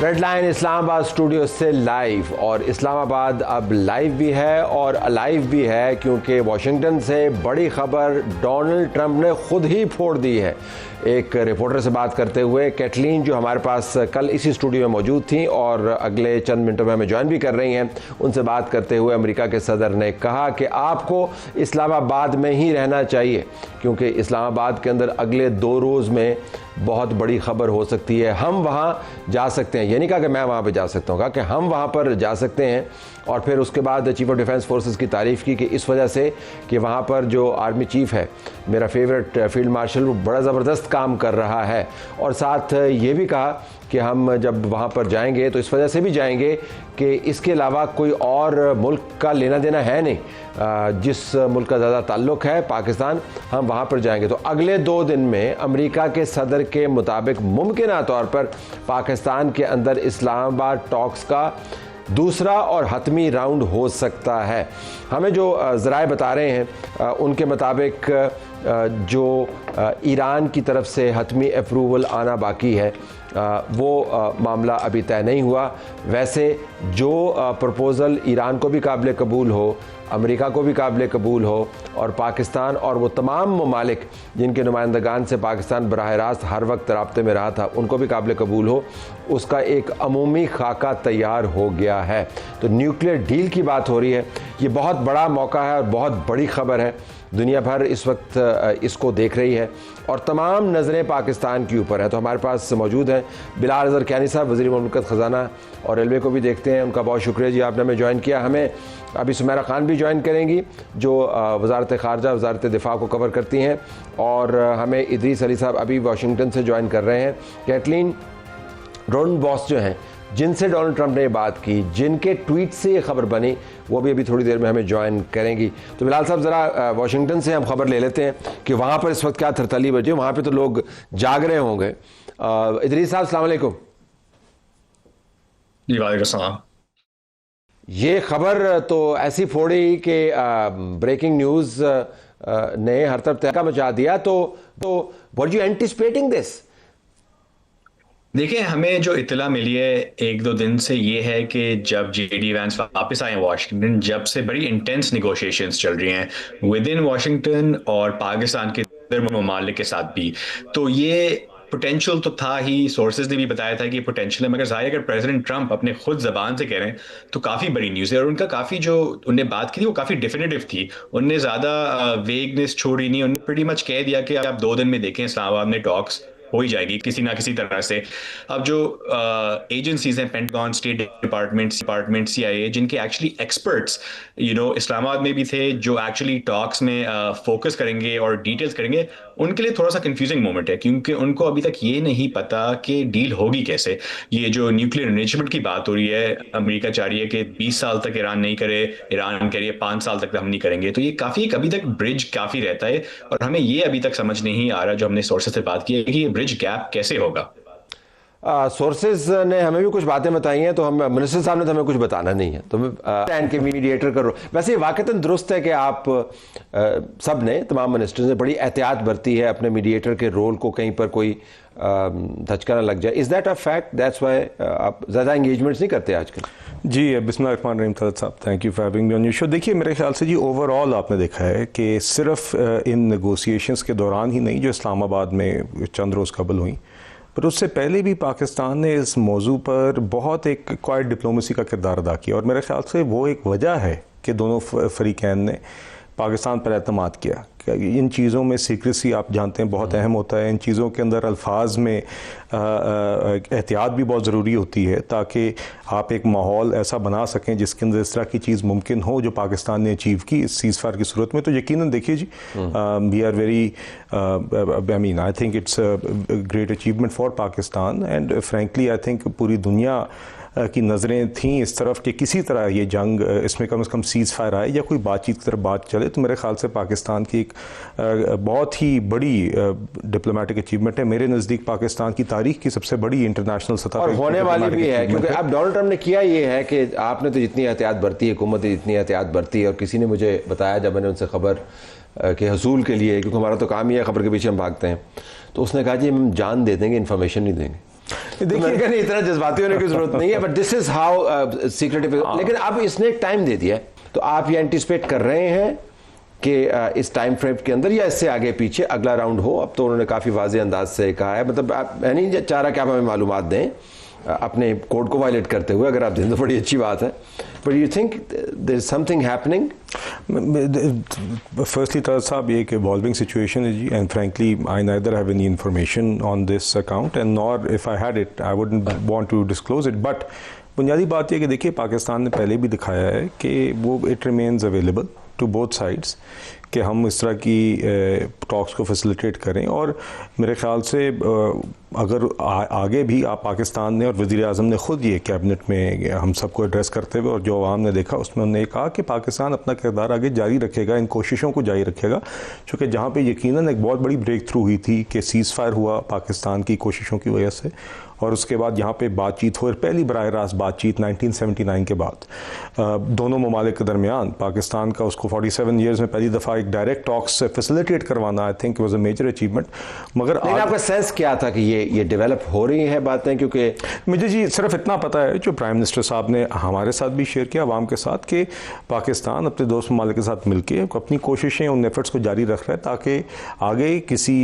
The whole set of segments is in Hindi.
रेड लाइन इस्लामाबाद स्टूडियो से लाइव, और इस्लामाबाद अब लाइव भी है और अलाइव भी है क्योंकि वाशिंगटन से बड़ी खबर डोनाल्ड ट्रंप ने खुद ही फोड़ दी है। एक रिपोर्टर से बात करते हुए कैटलीन, जो हमारे पास कल इसी स्टूडियो में मौजूद थी और अगले चंद मिनटों में हमें ज्वाइन भी कर रही हैं, उनसे बात करते हुए अमेरिका के सदर ने कहा कि आपको इस्लामाबाद में ही रहना चाहिए क्योंकि इस्लामाबाद के अंदर अगले 2 रोज़ में बहुत बड़ी खबर हो सकती है। हम वहाँ जा सकते हैं, ये नहीं कहा कि मैं वहाँ पे जा सकता हूँ, कहा कि हम वहाँ पर जा सकते हैं। और फिर उसके बाद चीफ ऑफ डिफेंस फोर्सेस की तारीफ़ की कि इस वजह से कि वहाँ पर जो आर्मी चीफ़ है, मेरा फेवरेट फील्ड मार्शल, वो बड़ा ज़बरदस्त काम कर रहा है। और साथ ये भी कहा कि हम जब वहाँ पर जाएंगे तो इस वजह से भी जाएंगे कि इसके अलावा कोई और मुल्क का लेना देना है नहीं, जिस मुल्क का ज़्यादा ताल्लुक़ है पाकिस्तान, हम वहाँ पर जाएंगे। तो अगले 2 दिन में अमेरिका के सदर के मुताबिक मुमकिन तौर पर पाकिस्तान के अंदर इस्लामाबाद टॉक्स का दूसरा और हतमी राउंड हो सकता है। हमें जो ज़राए बता रहे हैं उनके मुताबिक जो ईरान की तरफ से हतमी अप्रूवल आना बाकी है वो मामला अभी तय नहीं हुआ। वैसे जो प्रपोज़ल ईरान को भी काबिल कबूल हो, अमेरिका को भी काबिल कबूल हो और पाकिस्तान और वो तमाम ममालिक जिनके नुमाइंदगान से पाकिस्तान बराह रास्त हर वक्त राब्ते में रहा था, उनको भी काबिल कबूल हो, उसका एक अमूमी खाका तैयार हो गया है। तो न्यूक्लियर डील की बात हो रही है। ये बहुत बड़ा मौका है और बहुत बड़ी खबर है। दुनिया भर इस वक्त इसको देख रही है और तमाम नज़रें पाकिस्तान के ऊपर हैं। तो हमारे पास मौजूद हैं बिलाल अज़हर कैनी साहब, वज़ीर मुमलिकत ख़ज़ाना, और रेलवे को भी देखते हैं। उनका बहुत शुक्रिया जी, आपने हमें ज्वाइन किया। हमें अभी सुमेरा खान भी ज्वाइन करेंगी जो वज़ारत ख़ारजा, वज़ारत दिफ़ा को कवर करती हैं, और हमें इदरीस अली साहब अभी वाशिंगटन से ज्वाइन कर रहे हैं। कैटलीन, डोनाल्ड बॉस जो हैं, जिनसे डोनाल्ड ट्रंप ने बात की, जिनके ट्वीट से ये खबर बनी, वो भी अभी थोड़ी देर में हमें ज्वाइन करेंगी। तो बिलाल साहब, ज़रा वाशिंगटन से हम खबर ले लेते हैं कि वहाँ पर इस वक्त क्या थरथली बजी, वहाँ पे तो लोग जाग रहे होंगे। इदरीस साहब, अस्सलाम वालेकुम। जी वालेकुम सलाम। ये खबर तो ऐसी फोड़ी कि ब्रेकिंग न्यूज़ ने हर तरफ तहलका मचा दिया। तो वर यू एंटिसिपेटिंग दिस? देखिए, हमें जो इत्तला मिली है 1-2 दिन से ये है कि जब जेडी वैंस वापस आए वाशिंगटन, जब से बड़ी इंटेंस निगोशिएशंस चल रही हैं विद इन वाशिंगटन और पाकिस्तान के ममालिक के साथ भी। तो ये पोटेंशियल तो था ही, सोर्सेज ने भी बताया था कि पोटेंशियल है, मगर जाहिर अगर प्रेसिडेंट ट्रंप अपने खुद जबान से कह रहे हैं तो काफ़ी बड़ी न्यूज़ है। और उनका काफ़ी जो उनने बात की थी वो काफ़ी डिफिनेटिव थी, उनने ज़्यादा वेगनेस छोड़ी नहीं, उन्होंने प्रीटी मच कह दिया कि आप 2 दिन में देखें इस्लामाबाद में टॉक्स हो ही जाएगी किसी ना किसी तरह से। अब जो एजेंसीज हैं, पेंटागन, स्टेट डिपार्टमेंट, CIA, जिनके एक्चुअली एक्सपर्ट्स इस्लामाबाद में भी थे, जो एक्चुअली टॉक्स में फोकस करेंगे और डिटेल्स करेंगे, उनके लिए थोड़ा सा कंफ्यूजिंग मोमेंट है क्योंकि उनको अभी तक ये नहीं पता कि डील होगी कैसे। ये जो न्यूक्लियर एनरिचमेंट की बात हो रही है, अमेरिका चाह रही है कि 20 साल तक ईरान नहीं करे, ईरान कह रही है 5 साल तक हम नहीं करेंगे। तो ये काफ़ी अभी तक ब्रिज काफ़ी रहता है और हमें ये अभी तक समझ नहीं आ रहा, जो हमने सोर्सेज से बात की है, कि ये ब्रिज गैप कैसे होगा। सोर्सेज ने हमें भी कुछ बातें बताई हैं, तो हम मिनिस्टर साहब ने तो हमें कुछ बताना नहीं है, तो मैं के मीडिएटर करो। वैसे वाकईतन दुरुस्त है कि आप सब ने, तमाम मिनिस्टर्स ने बड़ी एहतियात बरती है अपने मीडिएटर के रोल को कहीं पर कोई धचका ना लग जाए। Is that a fact? That's why आप ज़्यादा इंगेजमेंट्स नहीं करते आजकल? जी, बिस्मिल्लाहिर्रहमानिर्रहीम तलत साहब, thank you for having me on your show. देखिए, मेरे ख्याल से जी ओवरऑल आपने देखा है कि सिर्फ इन नेगोशिएशंस के दौरान ही नहीं, जो इस्लामाबाद में चंद रोज़ कबल हुई, पर उससे पहले भी पाकिस्तान ने इस मौजू पर बहुत एक क्वाइट डिप्लोमेसी का किरदार अदा किया। और मेरे ख्याल से वो एक वजह है कि दोनों फरीकैन ने पाकिस्तान पर एतमाद किया। इन चीज़ों में सीक्रेसी, आप जानते हैं, बहुत अहम होता है। इन चीज़ों के अंदर अल्फाज में एहतियात भी बहुत ज़रूरी होती है ताकि आप एक माहौल ऐसा बना सकें जिसके अंदर इस तरह की चीज़ मुमकिन हो जो पाकिस्तान ने अचीव की इस सीज़फायर की सूरत में। तो यकीनन देखिए जी, we are very, I mean, I think it's a great achievement for Pakistan and frankly I think पूरी दुनिया की नज़रें थीं इस तरफ कि किसी तरह ये जंग, इसमें कम से कम सीज़ फायर आए या कोई बातचीत की तरफ बात चले। तो मेरे ख्याल से पाकिस्तान की एक बहुत ही बड़ी डिप्लोमेटिक अचीवमेंट है। मेरे नज़दीक पाकिस्तान की तारीख की सबसे बड़ी इंटरनेशनल सतह और होने वाली भी है, क्योंकि अब डोनाल्ड ट्रंप ने किया ये है कि आपने तो जितनी एहतियात बरती है, हुकूमत जितनी एहतियात बरती है, और किसी ने मुझे बताया जब मैंने उनसे खबर के हसूल के लिए, क्योंकि हमारा तो काम ही है खबर के पीछे हम भागते हैं, तो उसने कहा जी हम जान दे देंगे, इन्फॉर्मेशन नहीं देंगे। देखिए नहीं, इतना जज्बाती होने की जरूरत नहीं है, but this is how secretive. लेकिन अब इसने एक टाइम दे दिया है, तो आप ये एंटिसिपेट कर रहे हैं कि इस टाइम फ्रेम के अंदर या इससे आगे पीछे अगला राउंड हो? अब तो उन्होंने काफ़ी वाज़ेह अंदाज से कहा है, मतलब मैं नहीं चाह रहा कि आप हमें मालूमात दें अपने कोड को वायलेट करते हुए, अगर आप दें तो बड़ी अच्छी बात है, but you think there is something happening? Firstly तरह साहब, ये एक इवॉल्विंग सिचुएशन है जी, and frankly I neither have any information on this account and nor if I had it I wouldn't want to disclose it. But बुनियादी बात यह कि देखिए, पाकिस्तान ने पहले भी दिखाया है कि वो it remains available to both sides कि हम इस तरह की टॉक्स को फैसिलिटेट करें। और मेरे ख्याल से अगर आगे भी आप पाकिस्तान ने और वज़ीर आज़म ने ख़ुद ये कैबिनेट में हम सबको एड्रेस करते हुए और जो आवाम ने देखा उसमें उन्होंने कहा कि पाकिस्तान अपना किरदार आगे जारी रखेगा, इन कोशिशों को जारी रखेगा, चूँकि जहाँ पे यकीनन एक बहुत बड़ी ब्रेक थ्रू हुई थी कि सीज़ फायर हुआ पाकिस्तान की कोशिशों की वजह से, और उसके बाद यहाँ पे बातचीत हो, पहली बराह रास्त बातचीत 1979 के बाद दोनों ममालिक के दरमियान पाकिस्तान का उसको 47 ईयर्स में पहली दफ़ा एक डायरेक्ट टॉक्स से फैसिलिटेट करवाना, I think was a major achievement. मगर आपका सेंस क्या था कि ये डेवलप हो रही हैं बातें? क्योंकि मुझे जी सिर्फ इतना पता है जो प्राइम मिनिस्टर साहब ने हमारे साथ भी शेयर किया आवाम के साथ, कि पाकिस्तान अपने दोस्त ममालिक के साथ मिलकर अपनी कोशिशें, उन एफर्ट्स को जारी रख रहा है ताकि आगे किसी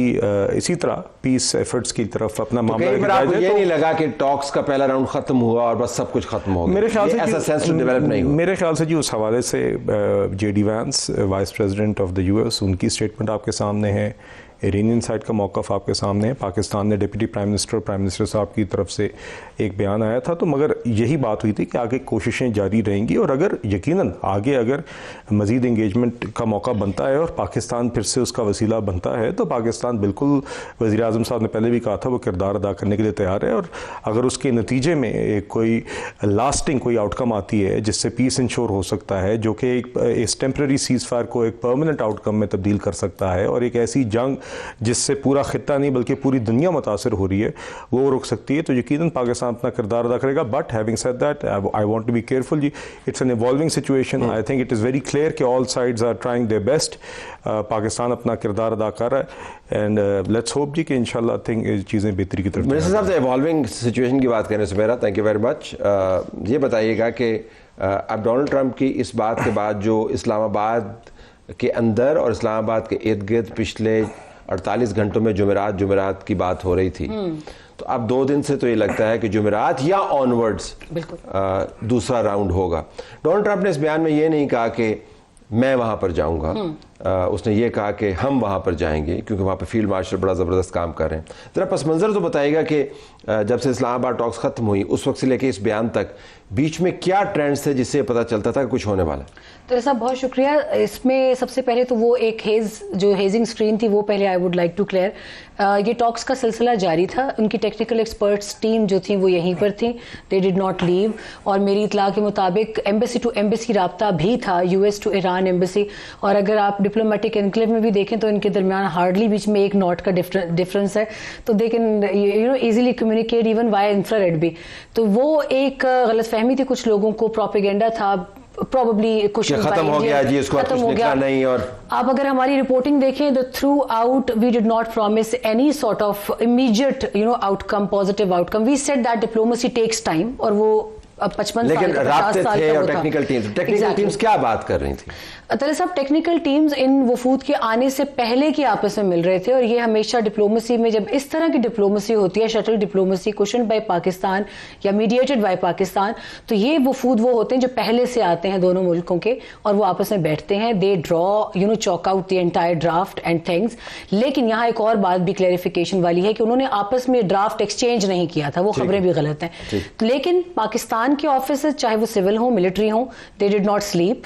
इसी तरह पीस एफर्ट्स की तरफ अपना मामला लगा कि टॉक्स का पहला राउंड खत्म हुआ और बस सब कुछ खत्म हो गया। मेरे ख्याल से ऐसा सेंस डेवलप नहीं हुआ। मेरे ख्याल से जी उस हवाले से JD Vance vice president of the US, उनकी स्टेटमेंट आपके सामने है, इरानियन साइड का मौक़िफ़ आपके सामने है, पाकिस्तान ने डिप्टी प्राइम मिनिस्टर साहब की तरफ से एक बयान आया था, तो मगर यही बात हुई थी कि आगे कोशिशें जारी रहेंगी और अगर यकीनन आगे अगर मज़ीद इंगेजमेंट का मौका बनता है और पाकिस्तान फिर से उसका वसीला बनता है तो पाकिस्तान बिल्कुल, वज़ीर आज़म साहब ने पहले भी कहा था, वो किरदार अदा करने के लिए तैयार है। और अगर उसके नतीजे में एक कोई लास्टिंग कोई आउटकम आती है जिससे पीस इंश्योर हो सकता है, जो कि इस टेम्प्रेरी सीज़ फायर को एक परमानेंट आउटकम में तब्दील कर सकता है और एक ऐसी जंग जिससे पूरा खित्ता नहीं बल्कि पूरी दुनिया मुतासर हो रही है वो रुक सकती है, तो यकीनन पाकिस्तान अपना किरदार अदा करेगा। But having said that, I want to be careful जी, it's an evolving situation. I think it is very clear कि all sides are trying their best. Pakistan अपना किरदार अदा कर रहा है एंड लेट्स होप जी कि इंशाल्लाह थिंक चीज़ें बेहतरी की तरफ। मिनिस्टर साहब, इवॉल्विंग सिचुएशन की बात करने से मेरा थैंक यू वेरी मच। ये बताइएगा कि अब डोनाल्ड ट्रंप की इस बात के बाद जो इस्लामाबाद के अंदर और इस्लामाबाद के इर्द गिर्द पिछले 48 घंटों में जुमेरात की बात हो रही थी, तो अब 2 दिन से तो ये लगता है कि जुमेरात या ऑनवर्ड्स दूसरा राउंड होगा। डोनाल्ड ट्रंप ने इस बयान में ये नहीं कहा कि मैं वहाँ पर जाऊँगा, उसने ये कहा कि हम वहाँ पर जाएंगे क्योंकि वहाँ पर फील्ड मार्शल बड़ा ज़बरदस्त काम कर रहे हैं। ज़रा पस मंज़र तो बताइएगा कि जब से इस्लामाबाद टॉक्स ख़त्म हुई उस वक्त से लेकर इस बयान तक बीच में क्या ट्रेंड्स थे जिससे पता चलता था कि कुछ होने वाला है? तो साहब बहुत शुक्रिया। इसमें सबसे पहले तो वो एक हेजिंग स्क्रीन थी वो पहले I would like to clear. ये टॉक्स का सिलसिला जारी था, उनकी टेक्निकल एक्सपर्ट्स टीम जो थी वो यहीं पर थी, दे डिड नॉट लीव। और मेरी इतला के मुताबिक एम्बेसी टू एम्बेसी राब्ता भी था, यूएस टू ईरान एम्बेसी। और अगर आप डिप्लोमेटिक एनक्लेव में भी देखें तो इनके दरमियान हार्डली बीच में 1 नॉट का डिफरेंस है, तो they can easily communicate even via infrared भी। तो वो एक गलतफहमी थी कुछ लोगों को, प्रोपेगेंडा था, प्रॉब्ली क्वेश्चन खत्म हो गया जी, इसको कुछ निकला नहीं। और आप अगर हमारी रिपोर्टिंग देखें तो throughout we did not promise any sort of immediate outcome, positive outcome. We said that diplomacy takes time और वो 55 लेकिन साल राब्ते थे और टेक्निकल exactly. टीम्स क्या बात कर रही थी? तले साहब, टेक्निकल टीम्स इन वफूद के आने से पहले की आपस में मिल रहे थे और ये हमेशा डिप्लोमेसी में जब इस तरह की डिप्लोमेसी होती है, shuttle diplomacy question by Pakistan या मीडिएटेड बाय पाकिस्तान, तो ये वफूद वो होते हैं जो पहले से आते हैं दोनों मुल्कों के और वो आपस में बैठते हैं, they draw chalk out the entire draft and things. लेकिन यहाँ एक और बात भी क्लैरिफिकेशन वाली है कि उन्होंने आपस में ड्राफ्ट एक्सचेंज नहीं किया था, वो खबरें भी गलत हैं। लेकिन पाकिस्तान के ऑफिसर्स चाहे वो सिविल हो मिलिट्री हो, they did not sleep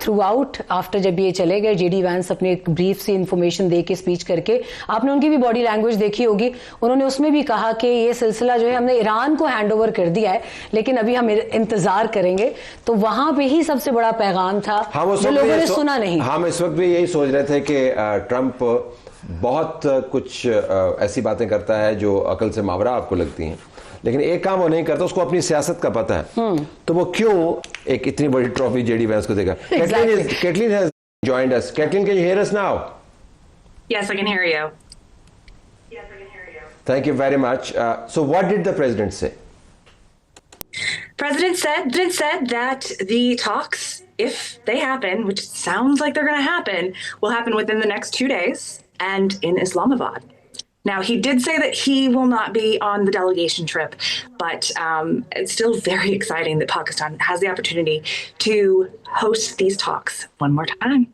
through out. After जब ये चले गए, जेडी वैंस अपने एक ब्रीफ सी इंफॉर्मेशन दे के स्पीच करके, आपने उनकी भी बॉडी लैंग्वेज देखी होगी, उन्होंने उसमें भी कहा कि ये सिलसिला जो है हमने ईरान को हैंड ओवर कर दिया है लेकिन अभी हम इंतजार करेंगे। तो वहां पे ही सबसे बड़ा पैगाम था जो लोगों ने सुना नहीं। हम इस वक्त भी यही सोच रहे थे कि ट्रंप बहुत कुछ ऐसी बातें करता है जो अकल से मावरा आपको लगती हैं, लेकिन एक काम वो नहीं करता, उसको अपनी सियासत का पता है, तो वो क्यों एक इतनी बड़ी ट्रॉफी जेडी वैंस को देगा? Caitlin has joined us. Caitlin, can you hear us now? Yes, I can hear you. Thank you very much. So what did the president say? President said that the talks, if they happen, which sounds like they're going to happen, will happen within the next 2 days and in Islamabad. Now, he did say that he will not be on the delegation trip, but it's still very exciting that Pakistan has the opportunity to host these talks one more time.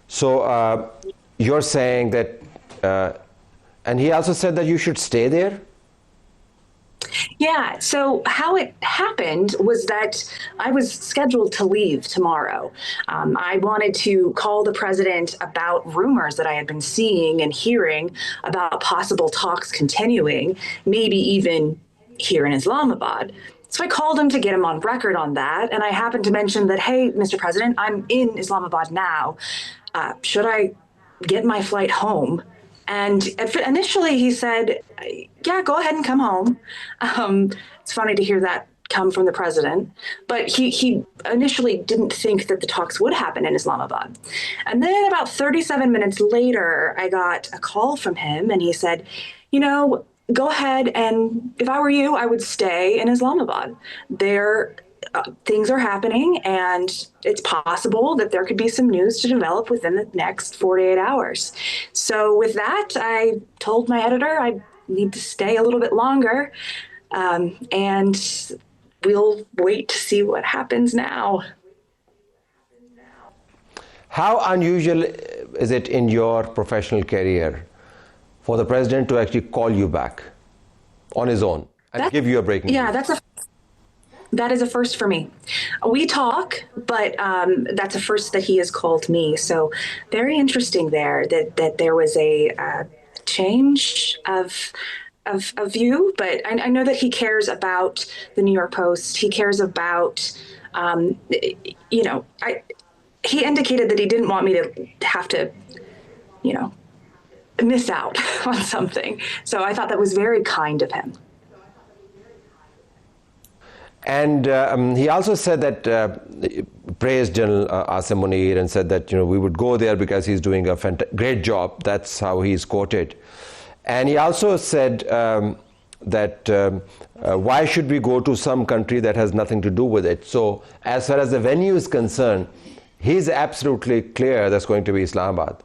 So you're saying that, and he also said that you should stay there? Yeah, so how it happened was that I was scheduled to leave tomorrow. I wanted to call the president about rumors that I had been seeing and hearing about possible talks continuing, maybe even here in Islamabad. So I called him to get him on record on that, and I happened to mention that, hey, Mr. President, I'm in Islamabad now. Should I get my flight home? And initially he said, yeah, go ahead and come home. It's funny to hear that come from the president, but he initially didn't think that the talks would happen in Islamabad. And then about 37 minutes later, I got a call from him and he said, you know, go ahead, and if I were you, I would stay in Islamabad. Things are happening, and it's possible that there could be some news to develop within the next 48 hours. So with that, I told my editor I need to stay a little bit longer, and we'll wait to see what happens now. How unusual is it in your professional career for the president to actually call you back on his own and give you a breaking news? Yeah, that is a first for me. We talk, but that's a first that he has called me. So very interesting there that there was a change of view. But I know that he cares about the New York Post. He cares about, he indicated that he didn't want me to have to, miss out on something. So I thought that was very kind of him. And he also said that, praised General Asim Munir and said that, we would go there because he's doing a great job. That's how he's quoted. And he also said that why should we go to some country that has nothing to do with it? So as far as the venue is concerned, he's absolutely clear that's going to be Islamabad.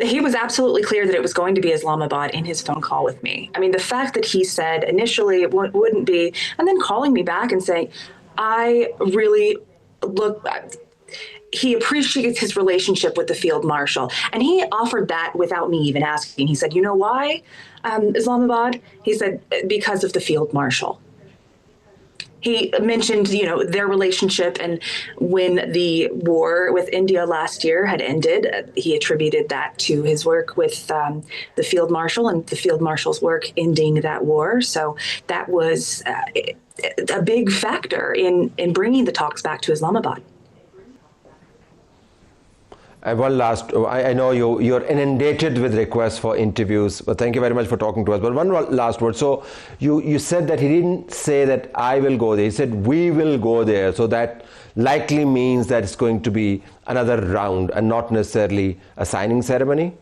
He was absolutely clear that it was going to be Islamabad in his phone call with me. I mean, the fact that he said initially it wouldn't be, and then calling me back and saying, I really he appreciates his relationship with the field marshal. And he offered that without me even asking. He said, you know why Islamabad? He said, because of the field marshal. He mentioned, their relationship, and when the war with India last year had ended, he attributed that to his work with the field marshal and the field marshal's work ending that war. So that was a big factor in bringing the talks back to Islamabad. One last, I know you're inundated with requests for interviews, but thank you very much for talking to us. But one last word. So you said that he didn't say that I will go there. He said we will go there. So that likely means that it's going to be another round and not necessarily a signing ceremony?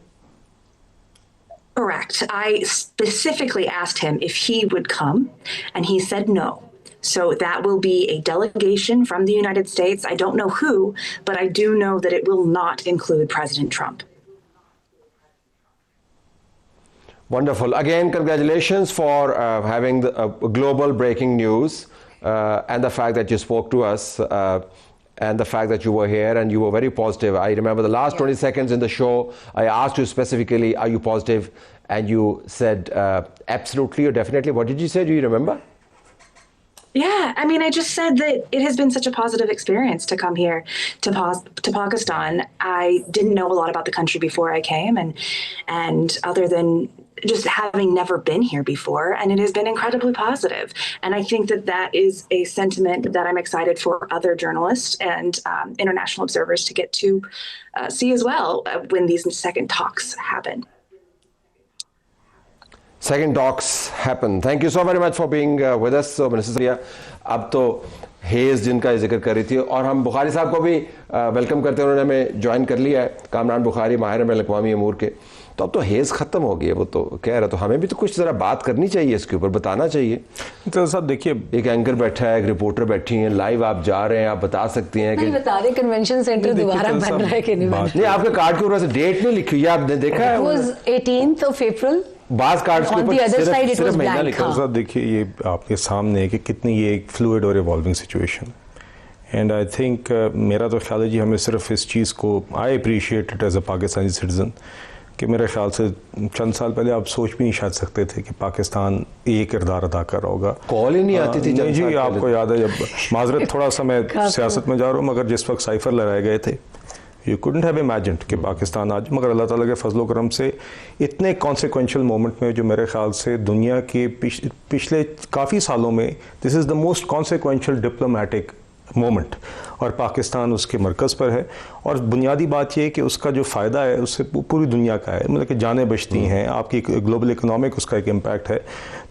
Correct. I specifically asked him if he would come, and he said no. So that will be a delegation from the United States. I don't know who, but I do know that it will not include President Trump. Wonderful. Again, congratulations for having the global breaking news and the fact that you spoke to us and the fact that you were here and you were very positive. I remember the last 20 seconds in the show, I asked you specifically, are you positive? And you said absolutely or definitely. What did you say? Do you remember? Yeah, I mean, I just said that it has been such a positive experience to come here to Pakistan. I didn't know a lot about the country before I came, and other than just having never been here before, and it has been incredibly positive. And I think that is a sentiment that I'm excited for other journalists and international observers to get to see as well when these second talks happen. Second talks happen. Thank you so very much for being with us, Minister Saria. अब तो हेज जिनका जिक्र कर रही थी, और हम बुखारी साहब को भी वेलकम करते हैं, उन्होंने हमें ज्वाइन कर लिया है, कामरान बुखारी माहिर में अक़वामी अमूर के। तो अब तो हेज़ ख़त्म हो गई है, वो तो कह रहा, तो हमें भी तो कुछ ज़रा बात करनी चाहिए, इसके ऊपर बताना चाहिए। तो साहब देखिए, एक एंकर बैठा है, एक रिपोर्टर बैठी हैं, लाइव आप जा रहे हैं, आप बता सकती हैं कि बता दें कन्वेंशन सेंटर दोबारा बन रहा है कि नहीं। आपके कार्ड के ऊपर से डेट नहीं लिखी हुई, आपने देखा है? 18th of April। बाज कार्ड्स के ऊपर सिर्फ महीना लिखा है। साहब देखिए, ये आपके सामने है कि कितनी ये एक फ्लूइड और evolving situation, and I think मेरा तो ख्याल है जी, हमें सिर्फ इस चीज़ को, I appreciate it as a Pakistani citizen, कि मेरे ख्याल से चंद साल पहले आप सोच भी नहीं शायद सकते थे कि पाकिस्तान ये किरदार अदा कर रहा होगा। कॉल ही नहीं आती थी जी, आपको याद है, जब माजरत थोड़ा सा मैं सियासत में जा रहा हूँ, मगर जिस वक्त साइफर लगाए गए थे, यू कुडंट हैव इमेजिन्ड कि पाकिस्तान आज, मगर अल्लाह ताला के फजल करम से इतने कॉन्सिक्वेंशियल मोमेंट में, जो मेरे ख्याल से दुनिया के पिछले काफ़ी सालों में this is the most consequential diplomatic moment, और पाकिस्तान उसके मरकज़ पर है। और बुनियादी बात यह है कि उसका जो फ़ायदा है उससे पूरी दुनिया का है, मतलब कि जानें बचती हैं, आपकी ग्लोबल इकनॉमिक उसका एक इम्पैक्ट है।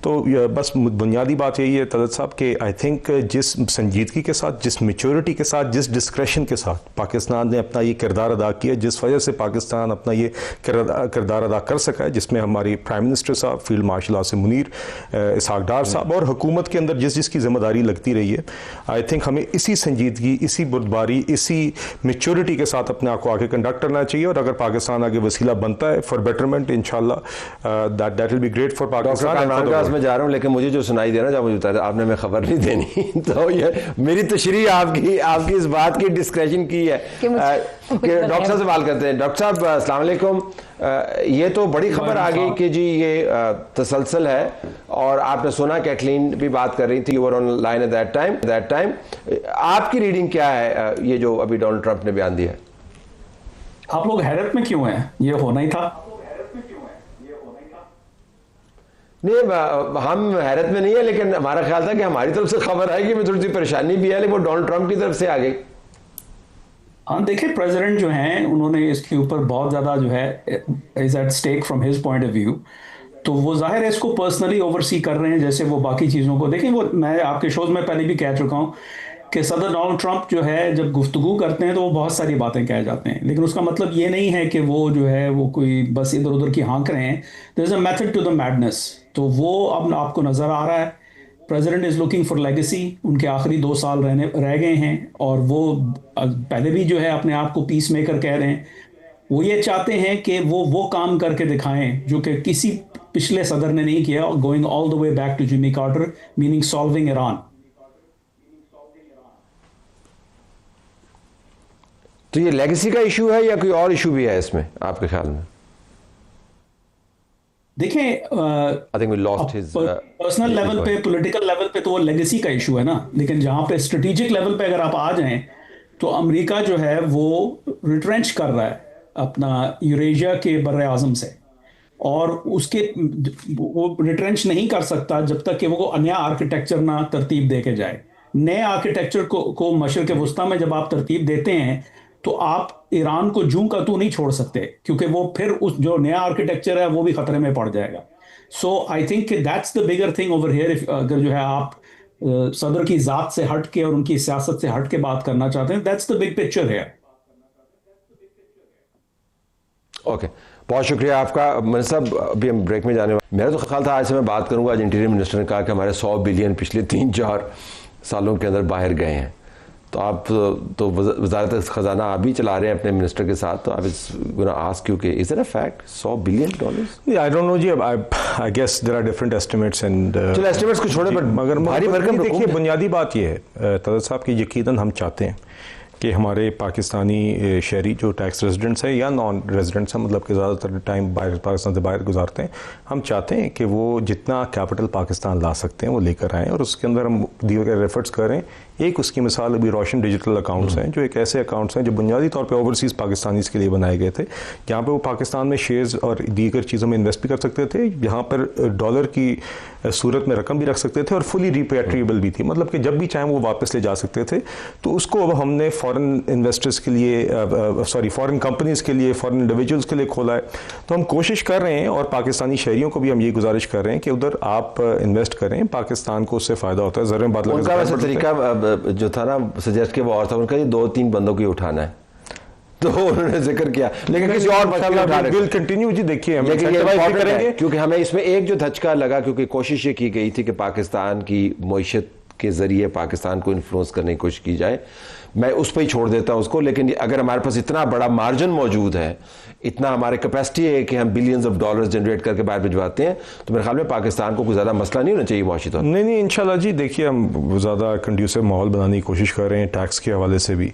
तो बस बुनियादी बात यही है तलत साहब कि आई थिंक जिस संजीदगी के साथ, जिस मेच्योरिटी के साथ, जिस डिस्क्रेशन के साथ पाकिस्तान ने अपना ये किरदार अदा किया, जिस वजह से पाकिस्तान अपना ये किरदार अदा कर सका है, जिसमें हमारी प्राइम मिनिस्टर साहब, फील्ड मार्शल आसिम मुनीर, इसहाक डार साहब, और हुकूमत के अंदर जिसकी जिम्मेदारी लगती रही है, आई थिंक हमें इसी संजीदगी, इसी बुर्दबारी, इसी मेच्योरिटी के साथ अपने आप को आगे कंडक्ट करना चाहिए। और अगर पाकिस्तान आगे वसीला बनता है फॉर बेटरमेंट, इंशाल्लाह that will be great for Pakistan. मैं जा रहा हूँ, लेकिन मुझे जो सुनाई दे रहा है, मुझे बता दें, आपने मैं खबर नहीं देनी तो ये मेरी तशरीह आपकी इस बात की डिस्क्रेशन की है कि डॉक्टर साहब से बात करते हैं। डॉक्टर साहब अस्सलाम वालेकुम। ये तो बड़ी खबर आ गई कि जी ये तसलसल है, और आपने सुना कैटलीन भी बात कर रही थी, you were on line at that time. आपकी रीडिंग क्या है ये जो अभी डोनाल्ड ट्रंप ने बयान दिया है? आप लोग हैरत में क्यों हैं? ये होना ही था। नहीं, हम हैरत में नहीं है, लेकिन हमारा ख्याल था कि हमारी तरफ से खबर आएगी, में थोड़ी सी परेशानी भी है, लेकिन वो डोनाल्ड ट्रंप की तरफ से आ गई। हाँ, देखिए, प्रेसिडेंट जो हैं उन्होंने इसके ऊपर बहुत ज़्यादा जो है is at stake from his point of view, तो वो जाहिर है इसको पर्सनली ओवरसी कर रहे हैं, जैसे वो बाकी चीज़ों को देखें। वो मैं आपके शोज में पहले भी कह चुका हूँ कि सदर डोनाल्ड ट्रंप जो है जब गुफ्तगू करते हैं तो वो बहुत सारी बातें कह जाते हैं, लेकिन उसका मतलब ये नहीं है कि वो जो है वो कोई बस इधर उधर की हाँक रहे हैं। There is a method to the madness. तो वो अब आपको नज़र आ रहा है, president is looking for legacy. उनके आखिरी 2 साल रह गए हैं, और वो पहले भी जो है अपने आप को पीस मेकर कह रहे हैं। वो ये चाहते हैं कि वो काम करके दिखाएं जो कि किसी पिछले सदर ने नहीं किया, going all the way back to Jimmy Carter, meaning solving Iran. तो ये लेगेसी का इशू है या कोई और इशू भी है इसमें आपके ख्याल में? देखें, I think we lost his personal level पे, पॉलिटिकल लेवल पे तो वो लेगेसी का इशू है ना, लेकिन जहां पे स्ट्रेटेजिक लेवल पे अगर आप आ जाएं तो अमेरिका जो है वो रिट्रेंच कर रहा है अपना यूरेशिया के बर्रे आज़म से, और उसके वो रिट्रेंच नहीं कर सकता जब तक कि वो नया आर्किटेक्चर ना तरतीब दे के जाए। नए आर्किटेक्चर को मशरिक़ वस्ता में जब आप तरतीब देते हैं तो आप ईरान को जूं का तू नहीं छोड़ सकते, क्योंकि वो फिर उस जो नया आर्किटेक्चर है वो भी खतरे में पड़ जाएगा। So I think that's the bigger thing over here. अगर जो है आप सदर की ज़ात से हट के और उनकी सियासत से हट के बात करना चाहते हैं, दैट्स द बिग पिक्चर है। ओके, बहुत शुक्रिया आपका। मिनिस्टर साहब, अभी हम ब्रेक में जाने वाले। मेरा तो ख्याल था आज से मैं बात करूंगा, आज इंटीरियर मिनिस्टर ने कहा कि हमारे 100 बिलियन पिछले 3-4 सालों के अंदर बाहर गए हैं। तो आप तो वज़ारत ख़जाना आप भी चला रहे हैं अपने मिनिस्टर के साथ, तो आप आस्क यू कि is it a fact $100 billion? I don't know जी, I guess there are different estimates and चलो एस्टिमेट्स को छोड़े, बट मगर भारी भरकम देखिए, बुनियादी बात यह है तलत साहब कि यकीनन हम चाहते हैं कि हमारे पाकिस्तानी शहरी जो टैक्स रेजिडेंट्स हैं या नॉन रेजिडेंट्स हैं, मतलब कि ज़्यादातर टाइम बाहर पाकिस्तान से बाहर गुजारते हैं, हम चाहते हैं कि वो जितना कैपिटल पाकिस्तान ला सकते हैं वो लेकर आएँ, और उसके अंदर हम दिए गए एफर्ट्स करें। एक उसकी मिसाल अभी रोशन डिजिटल अकाउंट्स हैं, जो एक ऐसे अकाउंट्स हैं जो बुनियादी तौर पे ओवरसीज़ पाकिस्तानीज़ के लिए बनाए गए थे, जहाँ पे वो पाकिस्तान में शेयर्स और दीगर चीज़ों में इन्वेस्ट भी कर सकते थे, जहाँ पर डॉलर की सूरत में रकम भी रख सकते थे और फुली रिपेट्रिएबल भी थी, मतलब कि जब भी चाहें वो वापस ले जा सकते थे। तो उसको अब हमने फॉरेन इन्वेस्टर्स के लिए फॉरेन कंपनीज के लिए, फॉरेन इंडिविजुअल्स के लिए खोला है। तो हम कोशिश कर रहे हैं और पाकिस्तानी शहरियों को भी हम ये गुजारिश कर रहे हैं कि उधर आप इन्वेस्ट करें, पाकिस्तान को उससे फ़ायदा होता है। ज़रूर बात उनका वैसे तरीका जो था ना, सजेस्ट किया वो और था, उनका ये 2-3 बंदों को उठाना है, तो उन्होंने जिक्र किया, लेकिन किसी और विल कंटिन्यू जी। देखिए हम करेंगे, क्योंकि हमें इसमें एक जो धचका लगा, क्योंकि कोशिश ये की गई थी कि पाकिस्तान की मईशत के जरिए पाकिस्तान को इन्फ्लुएंस करने की कोशिश की जाए। मैं उस पर ही छोड़ देता हूं उसको, लेकिन अगर हमारे पास इतना बड़ा मार्जिन मौजूद है, इतना हमारे कैपेसिटी है कि हम बिलियंस ऑफ डॉलर्स जनरेट करके बाहर भिजवाते हैं, तो मेरे ख्याल में पाकिस्तान को कोई ज़्यादा मसला नहीं होना चाहिए मुआशी तौर पर। नहीं इंशाल्लाह जी। देखिए हम ज़्यादा कंड्यूसिव माहौल बनाने की कोशिश कर रहे हैं, टैक्स के हवाले से भी,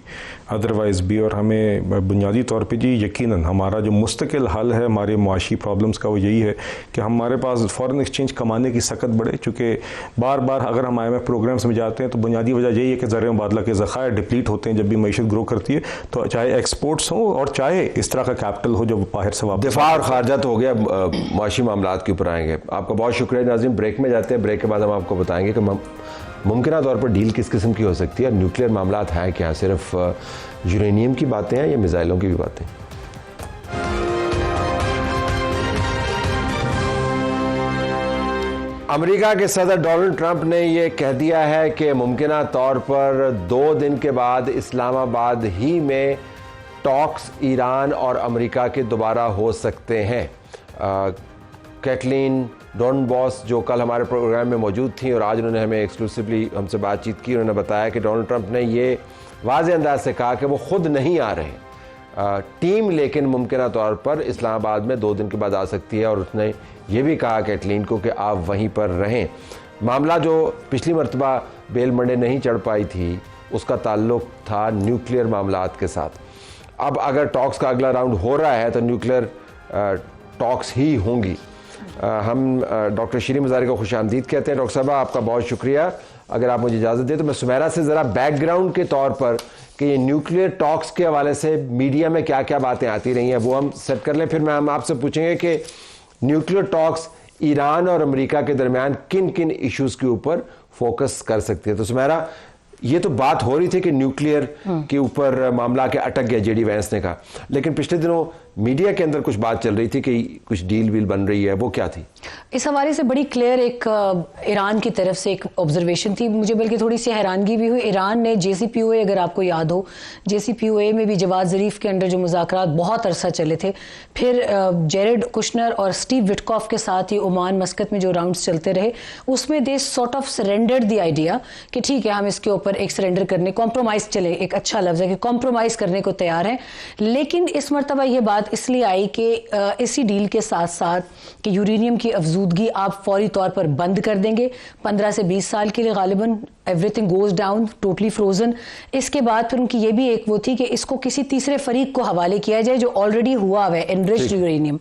अदरवाइज़ भी। और हमें बुनियादी तौर पर जी यकीनन हमारा जो मुस्तकिल हल है हमारे मुआशी प्रॉब्लम्स का, वो यही है कि हमारे पास फ़ॉरेन एक्सचेंज कमाने की सकत बढ़े। चूँकि बार बार अगर हम IMF प्रोग्राम्स में जाते हैं तो बुनियादी वजह यही है कि ज़र मुबादला के ज़खायर डिप्लीट होते हैं जब भी मईशत ग्रो करती है। तो चाहे एक्सपोर्ट्स हो और चाहे इस तरह का कैपिटल हो जो बाहर से वापस। दिफा और खारजा तो हो गया, मुआशी मामलात के ऊपर आएंगे। आपका बहुत शुक्रिया नाज़रीन। ब्रेक में जाते हैं, ब्रेक के बाद हम आपको बताएंगे कि मुमकिन तौर पर डील किस किस्म की हो सकती है, न्यूक्लियर मामलात हैं क्या, सिर्फ यूरेनियम की बातें हैं या मिसाइलों की भी बातें। अमेरिका के सदर डोनाल्ड ट्रंप ने यह कह दिया है कि मुमकिन तौर पर 2 दिन के बाद इस्लामाबाद ही में टॉक्स ईरान और अमेरिका के दोबारा हो सकते हैं। कैटलीन डॉर्नबॉस जो कल हमारे प्रोग्राम में मौजूद थी और आज उन्होंने हमें एक्सक्लूसिवली हमसे बातचीत की, उन्होंने बताया कि डोनाल्ड ट्रंप ने ये वाज़ेह अंदाज से कहा कि वो ख़ुद नहीं आ रहे, टीम लेकिन मुमकिन तौर पर इस्लामाबाद में 2 दिन के बाद आ सकती है। और उसने ये भी कहा कैटलीन को कि आप वहीं पर रहें। मामला जो पिछली मरतबा बेल मंडे नहीं चढ़ पाई थी, उसका ताल्लुक़ था न्यूक्लियर मामलात के साथ। अब अगर टॉक्स का अगला राउंड हो रहा है तो न्यूक्लियर टॉक्स ही होंगी। हम डॉक्टर शीरीन मज़ारी को खुशामदीद कहते हैं। डॉक्टर साहब आपका बहुत शुक्रिया। अगर आप मुझे इजाज़त दें तो मैं सुमेरा से ज़रा बैकग्राउंड के तौर पर कि ये न्यूक्लियर टॉक्स के हवाले से मीडिया में क्या क्या बातें आती रही हैं वो हम सेट कर लें, फिर हम आपसे पूछेंगे कि न्यूक्लियर टॉक्स ईरान और अमेरिका के दरमियान किन किन इश्यूज़ के ऊपर फोकस कर सकती है। तो सुमेरा, ये तो बात हो रही थी कि न्यूक्लियर के ऊपर मामला के अटक गया, जेडी वैंस ने कहा, लेकिन पिछले दिनों मीडिया के अंदर कुछ बात चल रही थी कि कुछ डील वील बन रही है, वो क्या थी? इस हवाले से बड़ी क्लियर एक ईरान की तरफ से एक ऑब्जर्वेशन थी। मुझे बल्कि थोड़ी सी हैरानगी भी हुई। ईरान ने JCPOA, अगर आपको याद हो, JCPOA में भी जवाद ज़रीफ के अंडर जो मुज़ाकरात बहुत अरसा चले थे, फिर जेरेड कुशनर और स्टीव विटकॉफ के साथ ही ओमान मस्कत में जो राउंड्स चलते रहे, उसमें they sort of surrendered the idea कि ठीक है हम इसके ऊपर एक सरेंडर करने, कॉम्प्रोमाइज़, चले एक अच्छा लफ्ज़ है कि कॉम्प्रोमाइज़ करने को तैयार हैं। लेकिन इस मरतबा ये बात इसलिए आई कि इसी डील के साथ साथ कि यूरेनियम की अफजूदगी आप फौरी तौर पर बंद कर देंगे 15 से 20 साल के लिए, गालिबन everything goes down, totally frozen. इसके बाद फिर उनकी ये भी एक वो थी कि इसको किसी तीसरे फरीक को हवाले किया जाए जो ऑलरेडी हुआ है एनरिच्ड यूरेनियम।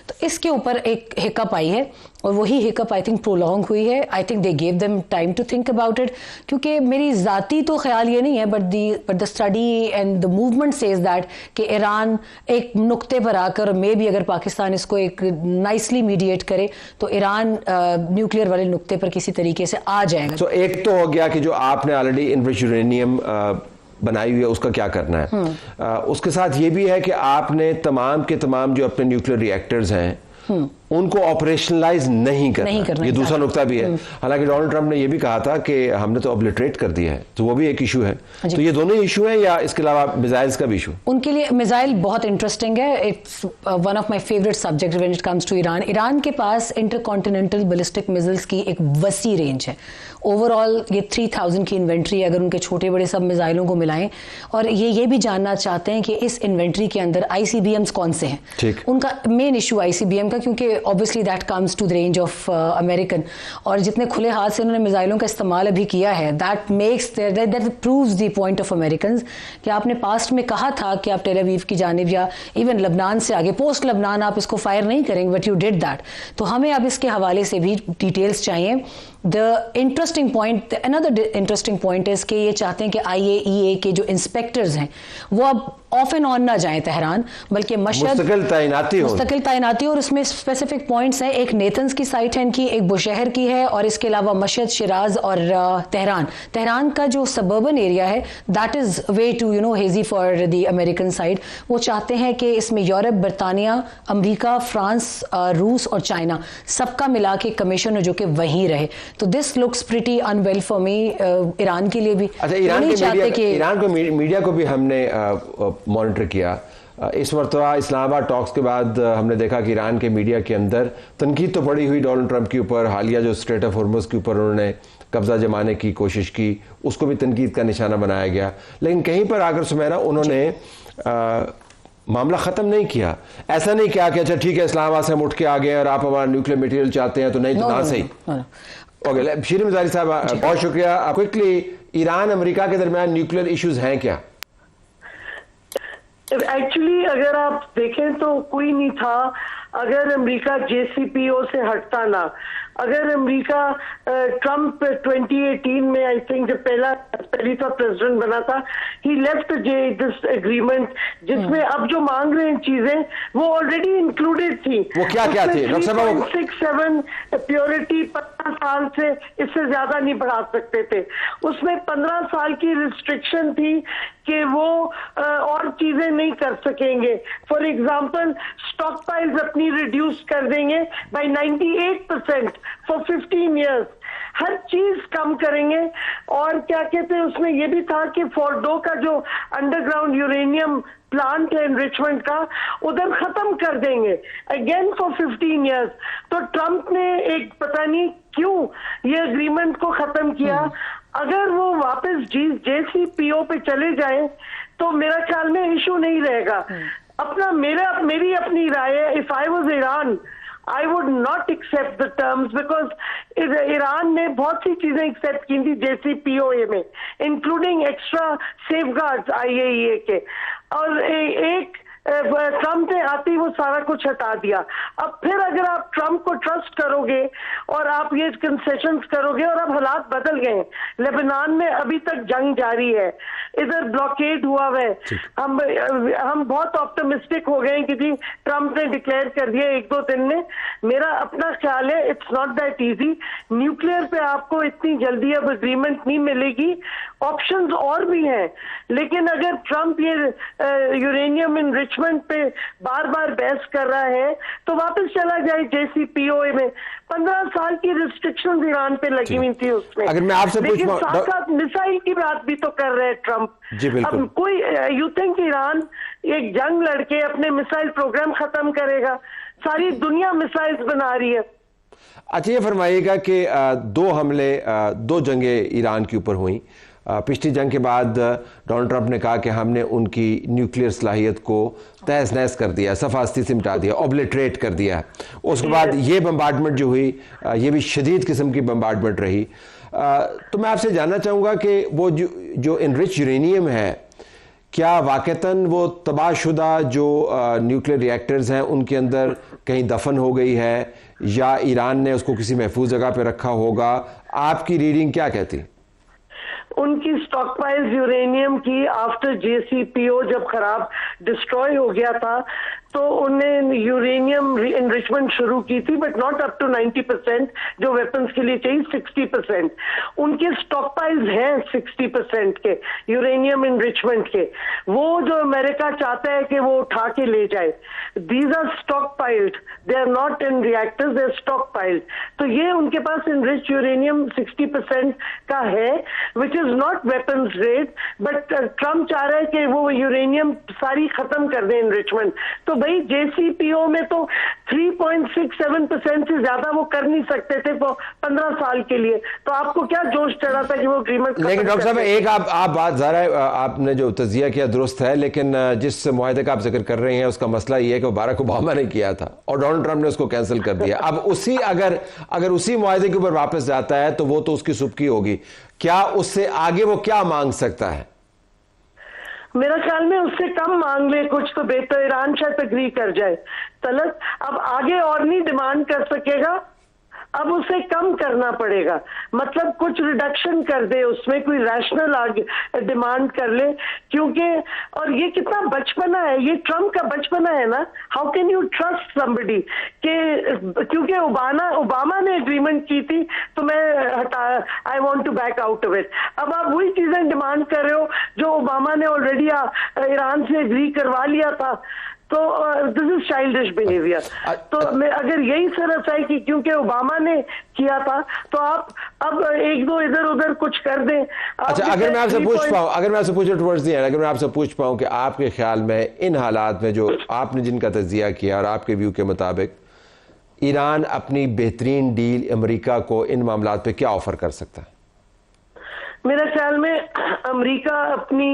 तो इसके ऊपर एक हिकअप आई है और वही हिकअप आई थिंक प्रोलॉन्ग हुई है। I think they gave them time to think about it, क्योंकि मेरी ज़ाती तो ख्याल ये नहीं है, but the study and the movement says that कि ईरान एक नुक्ते पर आकर मे भी अगर पाकिस्तान इसको एक नाइसली मीडिएट करे तो ईरान न्यूक्लियर वाले नुक्ते पर किसी तरीके से आ जाएगा। तो एक तो हो गया कि जो आपने ऑलरेडी इनरिच्ड यूरेनियम बनाई हुई है उसका क्या करना है। उसके साथ ये भी है कि आपने तमाम के तमाम जो अपने न्यूक्लियर रिएक्टर्स हैं उनको ऑपरेशनलाइज नहीं करना, ये दूसरा नुकता भी है। हालांकि डोनाल्ड ट्रंप ने ये भी कहा था कि हमने तो ऑब्लिटरेट कर दिया है, तो वो भी एक इशू है। तो ये दोनों इशू है या इसके अलावा मिसाइल्स का भी इशू? उनके लिए मिसाइल बहुत इंटरेस्टिंग है। It's one of my favourite subject when it comes to Iran. Iran के पास इंटरकॉन्टिनेंटल बैलिस्टिक मिसाइल्स की एक वसी रेंज है। ओवरऑल ये 3000 की इन्वेंट्री है अगर उनके छोटे बड़े सब मिसाइलों को मिलाएं। और ये भी जानना चाहते हैं कि इस इन्वेंट्री के अंदर ICBMs कौन से हैं। उनका मेन इशू ICBM का, क्योंकि obviously that comes to the range of American, और जितने खुले हाथ से उन्होंने मिसाइलों का इस्तेमाल अभी किया है, that makes that proves the point of American कि आपने पास्ट में कहा था कि आप टेल अवीव की जानिब या इवन लबनान से आगे पोस्ट लबनान आप इसको फायर नहीं करेंगे, बट यू डिड दैट। तो हमें अब इसके हवाले से भी डिटेल्स चाहिए the interesting point, another interesting point is कि ये चाहते हैं कि IAEA के जो इंस्पेक्टर्स हैं वो अब ऑफ एंड ऑन ना जाएं तेहरान, बल्कि मशहद मुस्तकिल तैनाती और उसमें स्पेसिफिक पॉइंट्स हैं। एक नेथन्स की साइट है इनकी, एक बुशहर की है, और इसके अलावा मशहद, शिराज और तेहरान का जो सबर्बन एरिया है that is way too hazy for the American side. वो चाहते हैं कि इसमें यूरोप, बरतानिया, अमेरिका, फ्रांस, रूस और चाइना सबका मिला के कमीशन जो कि वहीं रहे। तो this looks pretty unwell for me. Iran के लिए भी, अच्छा, ईरान को मीडिया को भी हमने मॉनिटर किया। इस मरतबा इस्लामाबाद टॉक्स के बाद हमने देखा कि ईरान के मीडिया के अंदर तनकीद तो बड़ी हुई डोनाल्ड ट्रंप के ऊपर। हालिया जो स्ट्रेट ऑफ हॉर्मुज़ के ऊपर उन्होंने कब्जा जमाने की कोशिश की, उसको भी तनकीद का निशाना बनाया गया। लेकिन कहीं पर आकर सुमैरा उन्होंने मामला ख़त्म नहीं किया। ऐसा नहीं किया कि अच्छा ठीक है इस्लामाबाद से हम उठ के आ गए और आप हमारा न्यूक्लियर मटेरियल चाहते हैं तो नहीं, तो ना सही। ओके, शीरीन मज़ारी साहब बहुत शुक्रिया। क्विकली, ईरान अमेरिका के दरमियान न्यूक्लियर इश्यूज हैं क्या? एक्चुअली अगर आप देखें तो कोई नहीं था अगर अमेरिका JCPO से हटता ना। अगर अमेरिका ट्रम्प 2018 में आई थिंक जब पहली तो प्रेसिडेंट बना था, ही लेफ्ट दिस एग्रीमेंट जिसमें अब जो मांग रहे हैं चीजें वो ऑलरेडी इंक्लूडेड थी। वो क्या क्या थी? 3.67 प्योरिटी 15 साल से इससे ज्यादा नहीं बढ़ा सकते थे। उसमें 15 साल की रिस्ट्रिक्शन थी कि वो और चीजें नहीं कर सकेंगे। फॉर एग्जाम्पल स्टॉक पाइल्स अपनी रिड्यूस कर देंगे बाय 98% फॉर 15 ईयर्स, हर चीज कम करेंगे। और क्या कहते हैं उसमें ये भी था कि फोर्डो का जो अंडरग्राउंड यूरेनियम प्लांट है एनरिचमेंट का, उधर खत्म कर देंगे अगेन फॉर 15 ईयर्स। तो ट्रम्प ने एक पता नहीं क्यों ये एग्रीमेंट को खत्म किया। अगर वो वापस JCPO पे चले जाएं तो मेरा ख्याल में इशू नहीं रहेगा। मेरी अपनी राय है, if I was Iran I would not accept the terms because Iran ने बहुत सी चीजें एक्सेप्ट की थी JCPOA में, इंक्लूडिंग एक्स्ट्रा सेफगार्ड्स IAEA के, और एक ट्रम्प ने आती वो सारा कुछ हटा दिया। अब फिर अगर आप ट्रम्प को ट्रस्ट करोगे और आप ये कंसेशंस करोगे, और अब हालात बदल गए, लेबनान में अभी तक जंग जारी है, इधर ब्लॉकेड हुआ है। हम बहुत ऑप्टिमिस्टिक हो गए कि जी ट्रम्प ने डिक्लेयर कर दिया 1-2 दिन में। मेरा अपना ख्याल है it's not that easy. Nuclear पे आपको इतनी जल्दी अब एग्रीमेंट नहीं मिलेगी, ऑप्शंस और भी हैं। लेकिन अगर ट्रम्प ये यूरेनियम एनरिचमेंट पे बार बार बहस कर रहा है तो वापस चला जाए JCPOA में। 15 साल की रिस्ट्रिक्शंस ईरान पे लगी हुई थी उसमें। अगर मैं आपसे लेकिन साथ साथ मिसाइल की बात भी तो कर रहे हैं ट्रम्प। जी बिल्कुल। अब कोई यू थिंक ईरान एक जंग लड़के अपने मिसाइल प्रोग्राम खत्म करेगा? सारी दुनिया मिसाइल्स बना रही है। अच्छा, ये फरमाइएगा कि 2 हमले, 2 जंगें ईरान के ऊपर हुई। पिछली जंग के बाद डोनाल्ड ट्रंप ने कहा कि हमने उनकी न्यूक्लियर सलाहियत को तहस नहस कर दिया, सफास्ती से मिटा दिया, ऑब्लिटरेट कर दिया। उसके बाद ये बम्बार्डमेंट जो हुई, ये भी शदीद किस्म की बम्बार्डमेंट रही। तो मैं आपसे जानना चाहूँगा कि वो जो इनरिच यूरेनियम है, क्या वाक़तन वो तबाहशुदा जो न्यूक्लियर रिएक्टर्स हैं उनके अंदर कहीं दफन हो गई है, या ईरान ने उसको किसी महफूज जगह पे रखा होगा? आपकी रीडिंग क्या कहती? उनकी स्टॉक पाइल्स यूरेनियम की आफ्टर JCPO जब खराब डिस्ट्रॉय हो गया था तो उन्हें यूरेनियम एनरिचमेंट शुरू की थी, बट नॉट अप टू 90% जो वेपन्स के लिए चाहिए 60%। उनके स्टॉक पाइल्स हैं 60% के यूरेनियम एनरिचमेंट के। वो जो अमेरिका चाहता है कि वो उठा के ले जाए, these are stockpiled, they are not in reactors, they are stockpiled. तो ये उनके पास एनरिच यूरेनियम 60% का है, which is not weapons grade, but Trump चाह रहा है कि वो यूरेनियम सारी खत्म कर दें एनरिचमेंट। तो भाई JCPO में तो 3.67% से ज्यादा वो कर नहीं सकते थे वो 15 साल के लिए। तो आपको क्या जोश चढ़ा था कि वो एग्रीमेंट? लेकिन डॉक्टर साहब, एक आप बात ज़रा आपने जो तजिया किया दुरुस्त है, लेकिन जिस मुआहदे का आप जिक्र कर रहे हैं उसका मसला ये है कि बाराक ओबामा ने किया था और डोनाल्ड ट्रंप ने उसको कैंसिल कर दिया। अब अगर उसी मुआहदे के ऊपर वापस जाता है तो वो तो उसकी सुबकी होगी। क्या उससे आगे वो क्या मांग सकता है? मेरा ख्याल में उससे कम मांग ले कुछ तो बेहतर। ईरान शायद अग्री कर जाए तलक, अब आगे और नहीं डिमांड कर सकेगा अब उसे कम करना पड़ेगा, मतलब कुछ रिडक्शन कर दे, उसमें कोई रैशनल डिमांड कर ले, क्योंकि और ये कितना बचपना है, ये ट्रम्प का बचपना है ना। How can you trust somebody के, क्योंकि ओबामा ने एग्रीमेंट की थी तो मैं I want to back out of it. अब आप वही चीजें डिमांड कर रहे हो जो ओबामा ने ऑलरेडी ईरान से एग्री करवा लिया था, तो दिस इज चाइल्डिश बिहेवियर। तो मैं अगर यही सरस है कि क्योंकि ओबामा ने किया था तो आप अब एक दो इधर उधर कुछ कर दें। अच्छा, अगर मैं आपसे पूछ पाऊँ, टुवर्ड्स द एंड, अगर मैं आपसे पूछ पाऊँ कि आपके ख्याल में इन हालात में जो आपने जिनका तज्जिया किया और आपके व्यू के मुताबिक ईरान अपनी बेहतरीन डील अमेरिका को इन मामलात पे क्या ऑफर कर सकता है? मेरे ख्याल में अमेरिका अपनी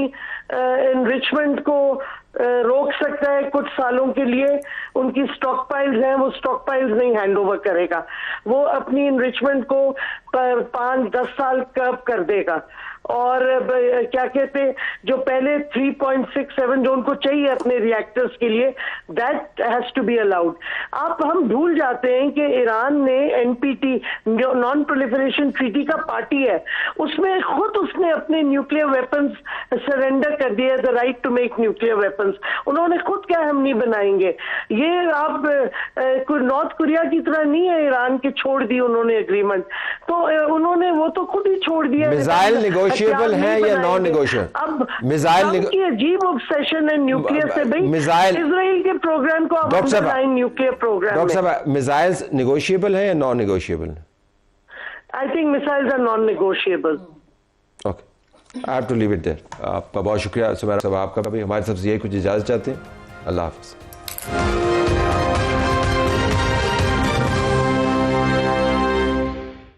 एनरिचमेंट को रोक सकता है कुछ सालों के लिए। उनकी स्टॉक पाइल्स हैं, वो स्टॉक पाइल्स नहीं हैंड ओवर करेगा, वो अपनी एनरिचमेंट को 5-10 साल कर्व कर देगा। और क्या कहते हैं, जो पहले 3.67 जो उनको चाहिए अपने रिएक्टर्स के लिए, that has to be allowed. हम भूल जाते हैं कि ईरान ने एनपीटी जो नॉन प्रोलिफरेशन ट्रीटी का पार्टी है, उसमें खुद उसने अपने न्यूक्लियर वेपन्स सरेंडर कर दिया, the right to make nuclear weapons. उन्होंने खुद क्या हम नहीं बनाएंगे, ये आप नॉर्थ कोरिया की तरह नहीं है ईरान के छोड़ दी उन्होंने एग्रीमेंट, तो उन्होंने वो तो खुद ही छोड़ दिया। मिसाइल नेगोशिएबल है या नॉन नेगोशिएबल? अब मिसाइल की अजीब ऑब्सेशन है न्यूक्लियर से भाई। मिसाइल इजराइल के प्रोग्राम को आप न्यूक्लियर प्रोग्राम। डॉक्टर साहब, मिसाइल्स नेगोशिएबल है या non negotiable? I think missiles are non negotiable. Okay, I have to leave it there. आपका बहुत शुक्रिया सुमेरा साहब, आपका भी हमारी तरफ से यही कुछ इजाजत चाहते हैं। अल्लाह हाफिज़।